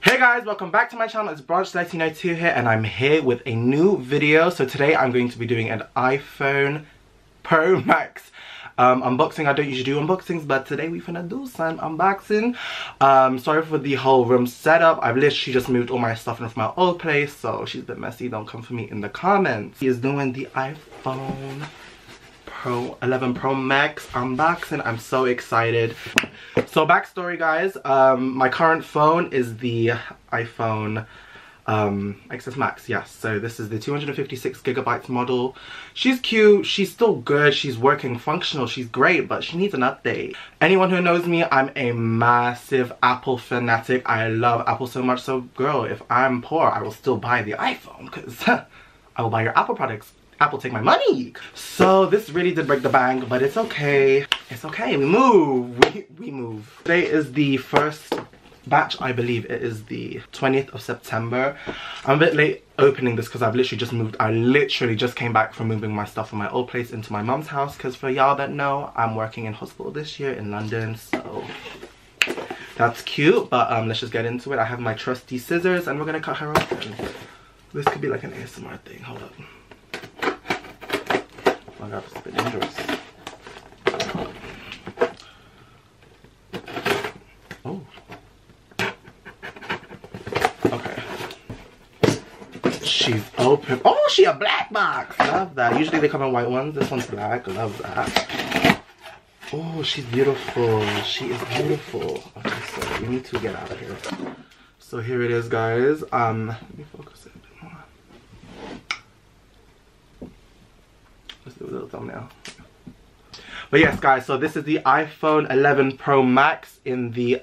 Hey guys, welcome back to my channel. It's Branch1902 here and I'm here with a new video. So today I'm going to be doing an iPhone Pro Max unboxing. I don't usually do unboxings, but today we're gonna do some unboxing. Sorry for the whole room setup. I've literally just moved all my stuff from my old place, so she's a bit messy. Don't come for me in the comments. He is doing the iPhone 11 Pro Max unboxing. I'm so excited. So backstory guys, my current phone is the iPhone XS Max, yes. So this is the 256GB model. She's cute, she's still good, she's working functional, she's great, but she needs an update. Anyone who knows me, I'm a massive Apple fanatic. I love Apple so much, so girl, if I'm poor, I will still buy the iPhone, because I will buy your Apple products. Apple, take my money. So this really did break the bank, but it's okay. It's okay, we move. We move. Today is the first batch, I believe it is the 20th of September. I'm a bit late opening this because I've literally just moved. I literally just came back from moving my stuff from my old place into my mom's house, because for y'all that know, I'm working in hospital this year in London, so that's cute. But let's just get into it. I have my trusty scissors and we're gonna cut her open. This could be like an ASMR thing. Hold up. Oh my god, it's a bit dangerous. Oh. Okay. She's open. Oh, she a black box. Love that. Usually they come in white ones. This one's black. Love that. Oh, she's beautiful. She is beautiful. Okay, so we need to get out of here. So here it is, guys. Let me focus it a bit more. Let's do a little thumbnail. But yes guys, so this is the iPhone 11 Pro Max in the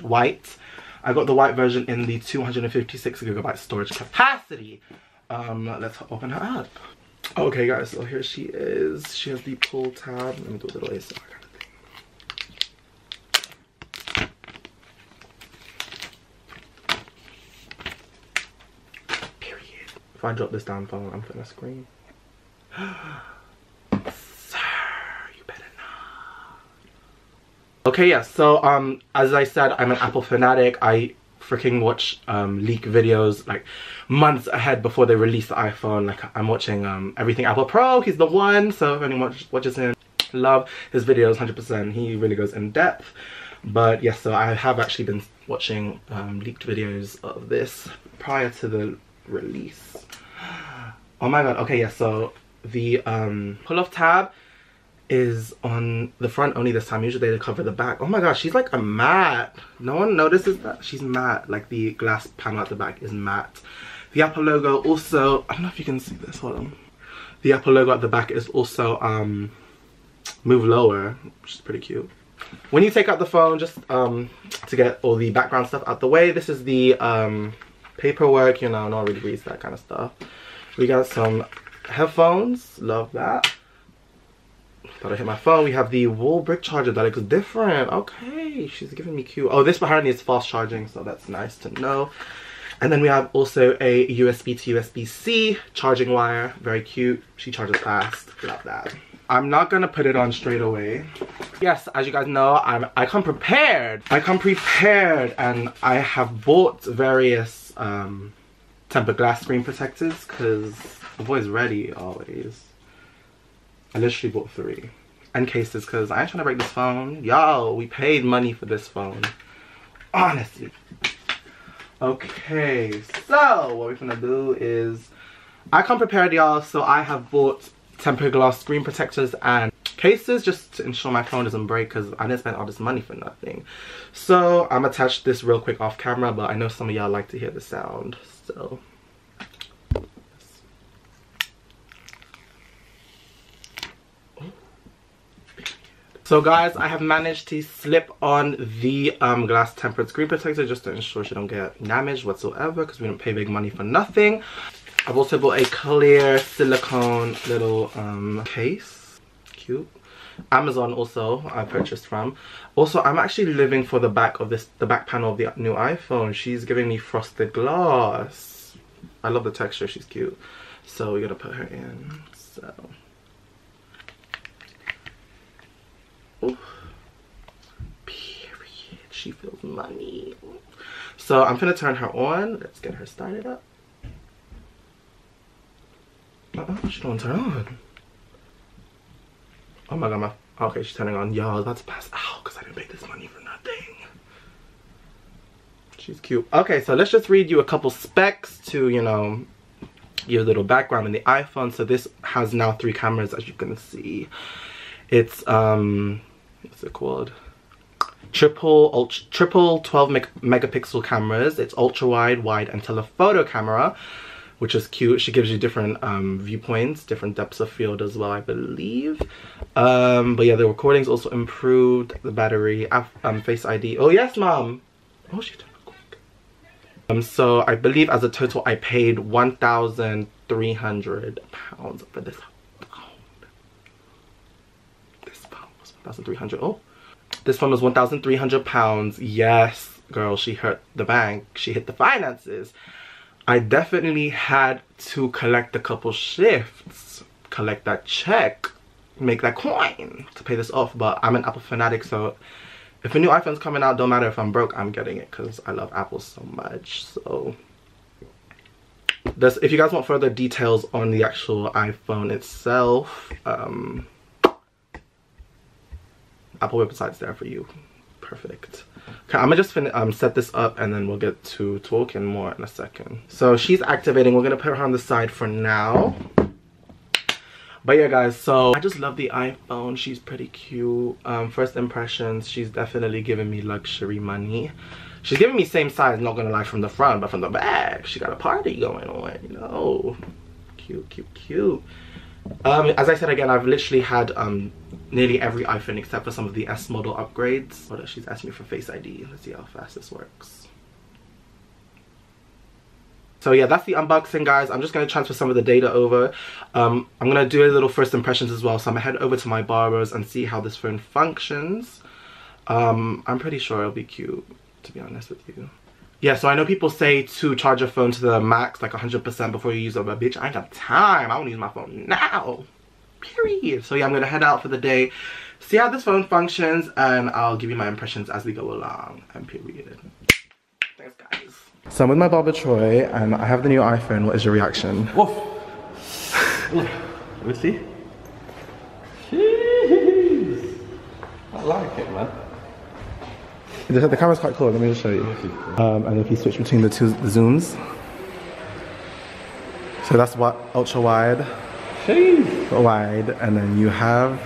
white. I got the white version in the 256GB storage capacity. Let's open her up. Okay guys, so here she is. She has the pull tab. Let me do a little ASMR kind of thing. Period. If I drop this down phone, I'm gonna scream. Sir, you better not. Okay, yeah, so as I said, I'm an Apple fanatic. I freaking watch leak videos like months ahead before they release the iPhone. Like I'm watching everything Apple Pro. He's the one, so if anyone watches him, love his videos 100%. He really goes in depth. But yes, so I have actually been watching leaked videos of this prior to the release. Oh my god. Okay, yeah, so the pull-off tab is on the front only this time. Usually they cover the back. Oh my gosh, she's like a matte. No one notices that? She's matte. Like the glass panel at the back is matte. The Apple logo also, I don't know if you can see this, hold on. The Apple logo at the back is also moved lower, which is pretty cute. When you take out the phone, just to get all the background stuff out the way, this is the paperwork, you know, no one really reads that kind of stuff. We got some headphones, love that. Thought I hit my phone. We have the wall brick charger that looks different. Okay, she's giving me cute. Oh, this behind me is fast charging, so that's nice to know. And then we have also a USB to USB-C charging wire. Very cute. She charges fast. Love that. I'm not gonna put it on straight away. Yes, as you guys know, I come prepared. I come prepared, and I have bought various tempered glass screen protectors because the boy's ready always. I literally bought 3. And cases because I ain't trying to break this phone. Y'all, we paid money for this phone. Honestly. Okay, so what we're gonna do is I come prepared, y'all, so I have bought tempered glass screen protectors and cases just to ensure my phone doesn't break because I didn't spend all this money for nothing. So I'm attached this real quick off camera, but I know some of y'all like to hear the sound, so. So guys, I have managed to slip on the glass tempered screen protector just to ensure she don't get damaged whatsoever because we don't pay big money for nothing. I've also bought a clear silicone little case. Cute. Amazon also I purchased from. Also, I'm actually living for the back of the back panel of the new iPhone. She's giving me frosted glass. I love the texture, she's cute. So we're gonna put her in. So ooh. Period. She feels money. So I'm gonna turn her on. Let's get her started up. She don't turn on. Oh my god, okay, she's turning on. Yo, I was about to pass out because I didn't pay this money for nothing. She's cute. Okay, so let's just read you a couple specs to, you know, give a little background in the iPhone. So this has now 3 cameras, as you can see. It's what's it called? Triple 12 megapixel cameras. It's ultra wide, wide, and telephoto camera, which is cute. She gives you different viewpoints, different depths of field as well, I believe. But yeah, the recording's also improved. The battery, Face ID. Oh yes, mom. Oh, she did it quick. So I believe as a total, I paid £1,300 for this phone. This phone was 1,300. Oh, this phone was £1,300. Yes, girl, she hurt the bank. She hit the finances. I definitely had to collect a couple shifts, collect that check, make that coin to pay this off. But I'm an Apple fanatic, so if a new iPhone's coming out, don't matter if I'm broke, I'm getting it because I love Apple so much. So if you guys want further details on the actual iPhone itself, Apple website's there for you. Perfect. Okay, I'm gonna just set this up and then we'll get to talking more in a second. So she's activating. We're gonna put her on the side for now. But yeah, guys, so I just love the iPhone. She's pretty cute. First impressions, she's definitely giving me luxury money. She's giving me same size, not gonna lie, from the front, but from the back, she got a party going on, you know. Cute, cute, cute. As I said again, I've literally had nearly every iPhone except for some of the S model upgrades. Hold on, she's asking me for Face ID. Let's see how fast this works. So yeah, that's the unboxing, guys. I'm just going to transfer some of the data over. I'm going to do a little first impressions as well. So I'm going to head over to my barbers and see how this phone functions. I'm pretty sure it'll be cute, to be honest with you. Yeah, so I know people say to charge your phone to the max, like 100% before you use it, but bitch, I ain't got time. I want to use my phone now. Period. So yeah, I'm going to head out for the day, see how this phone functions, and I'll give you my impressions as we go along. And period. Thanks, guys. So I'm with my barber Troy, and I have the new iPhone. What is your reaction? Woof. Let me see. Jeez. I like it, man. The camera's quite cool. Let me just show you. And if you switch between the zooms, so that's what ultra wide, wide, and then you have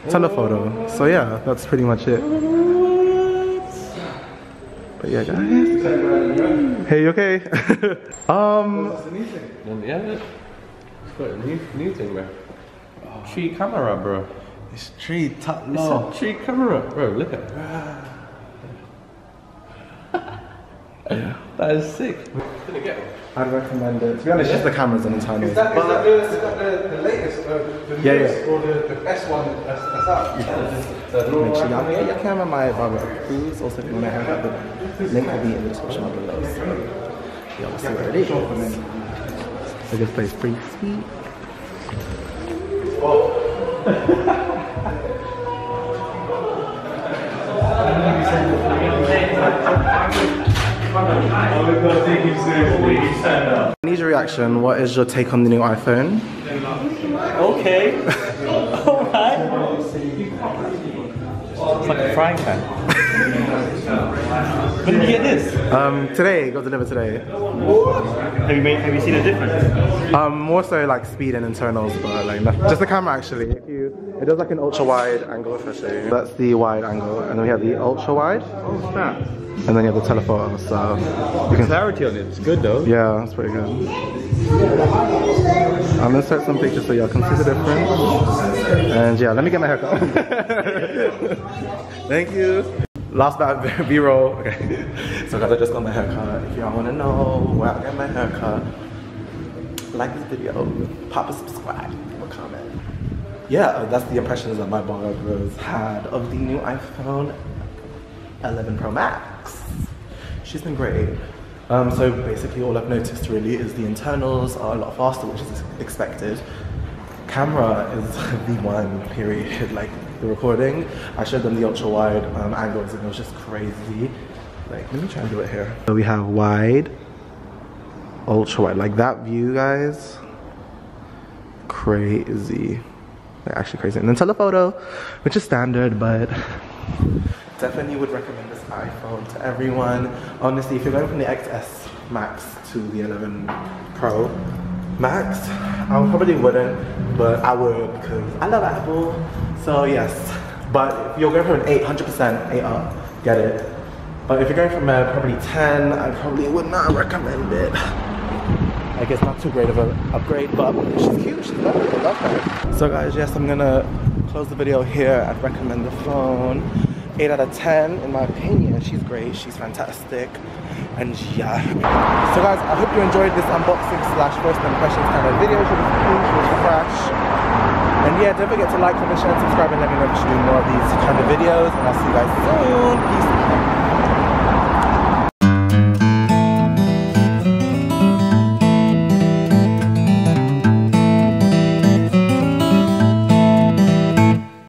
telephoto. So yeah, that's pretty much it. But yeah, guys. Hey, you okay? What's the new thing? Yeah, it's got a new thing, bro. Tree camera, bro. It's tree top low. It's a tree camera, bro. Look at it. Yeah. That is sick. Gonna get one. I'd recommend it. To be honest, just the cameras and internals. Is that the latest? The newest or the best one that's out? Make sure y'all get your camera. My barber approves. Also, if you want to have the link will be in the description below. So y'all see where it is. So this place pretty sweet. I need your reaction. What is your take on the new iPhone? Okay. Alright. It's like a frying pan. When did you get this? Today. It got delivered today. Have you seen a difference? More so like speed and internals, but like just the camera actually. It does like an ultra wide angle, if I show you. That's the wide angle, and then we have the ultra wide. Oh snap. And then you have the telephoto, so you can clarity on it. It's good though. Yeah, it's pretty good. I'm gonna start some pictures so y'all can see the difference. And yeah, let me get my haircut. Thank you. Last bit of B-roll. Okay. So guys, I just got my haircut. If y'all wanna know where I get my haircut, like this video, pop a subscribe, or comment. Yeah, that's the impressions that my barbers had of the new iPhone 11 Pro Max. She's been great. So basically all I've noticed really is the internals are a lot faster, which is expected. Camera is the one, period. Like the recording, I showed them the ultra wide angles and it was just crazy. Like, let me try and do it here. So we have wide, ultra wide. Like that view, guys, crazy. Like actually crazy. And then telephoto, which is standard, but definitely would recommend this iPhone to everyone. Honestly, if you're going from the XS Max to the 11 Pro Max, I probably wouldn't, but I would because I love Apple. So yes, but if you're going from an 8, 100% 8 up, get it. But if you're going from a probably 10, I probably would not recommend it. Like it's not too great of an upgrade, but she's cute, she's lovely, I love her. So guys, yes, I'm gonna close the video here. I'd recommend the phone. 8 out of 10 in my opinion. She's great, she's fantastic. And yeah. So guys, I hope you enjoyed this unboxing slash first impressions kind of video. She was cool, she was fresh. And yeah, don't forget to like, comment, share, and subscribe, and let me know if you should do more of these kind of videos. And I'll see you guys soon.